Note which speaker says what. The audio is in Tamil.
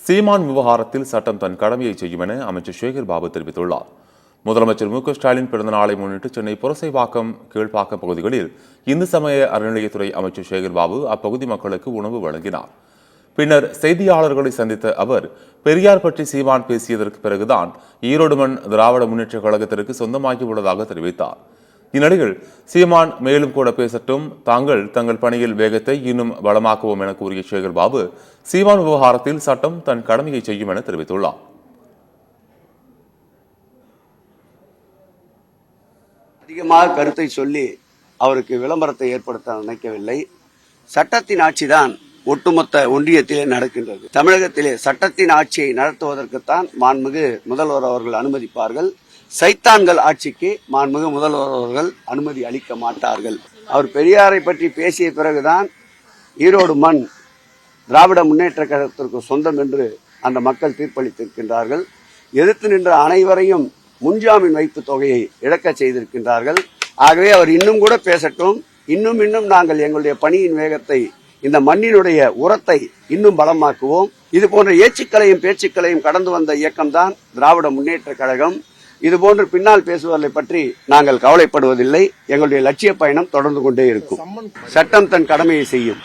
Speaker 1: சீமான் விவகாரத்தில் சட்டம் தன் கடமையை செய்யும் என அமைச்சர் சேகர் பாபு தெரிவித்துள்ளார். முதலமைச்சர் மு.க.ஸ்டாலின் பிறந்த நாளை முன்னிட்டு சென்னை புரசைவாக்கம், கீழ்ப்பாக்கம் பகுதிகளில் இந்து சமய அறநிலையத்துறை அமைச்சர் சேகர் பாபு அப்பகுதி மக்களுக்கு உணவு வழங்கினார். பின்னர் செய்தியாளர்களை சந்தித்த அவர், பெரியார் பற்றி சீமான் பேசியதற்கு பிறகுதான் ஈரோடு மண் திராவிட முன்னேற்ற கழகத்திற்கு சொந்தமாகி உள்ளதாக தெரிவித்தார். இந்நிலையில் சீமான் மேலும் கூட பேசட்டும், தங்கள் பணியில் வேகத்தை இன்னும் பலமாக்குவோம் என கூறிய சேகர் பாபு, சீமான் விவகாரத்தில் சட்டம் தன் கடமையை செய்யும் என தெரிவித்துள்ளார்.
Speaker 2: அதிகமாக கருத்தை சொல்லி அவருக்கு விளம்பரத்தை ஏற்படுத்த நினைக்கவில்லை. சட்டத்தின் ஆட்சிதான் ஒட்டுமொத்த ஒன்றியத்திலே நடக்கின்றது. தமிழகத்திலே சட்டத்தின் ஆட்சியை நடத்துவதற்குத்தான் மாண்புமிகு முதல்வர் அவர்கள் அனுமதிப்பார்கள். சைத்தான்கள் ஆட்சிக்கு மாண்புமிகு முதல்வர் அவர்கள் அனுமதி அளிக்க மாட்டார்கள். அவர் பெரியாரை பற்றி பேசிய பிறகுதான் ஈரோடு மண் திராவிட முன்னேற்ற கழகத்திற்கு சொந்தம் என்று அந்த மக்கள் தீர்ப்பளித்திருக்கின்றார்கள். எதிர்த்து நின்ற அனைவரையும் முன்ஜாமீன் வைப்பு தொகையை இழக்க செய்திருக்கின்றார்கள். ஆகவே அவர் இன்னும் கூட பேசட்டும். இன்னும் நாங்கள் எங்களுடைய பணியின் வேகத்தை, இந்த மண்ணினுடைய உரத்தை இன்னும் பலமாக்குவோம். இது போன்ற ஏச்சுக்களையும் பேச்சுக்களையும் கடந்து வந்த இயக்கம்தான் திராவிட முன்னேற்ற கழகம். இதுபோன்று பின்னால் பேசுவதை பற்றி நாங்கள் கவலைப்படுவதில்லை. எங்களுடைய லட்சிய பயணம் தொடர்ந்து கொண்டே இருக்கும். சட்டம் தன் கடமையை செய்யும்.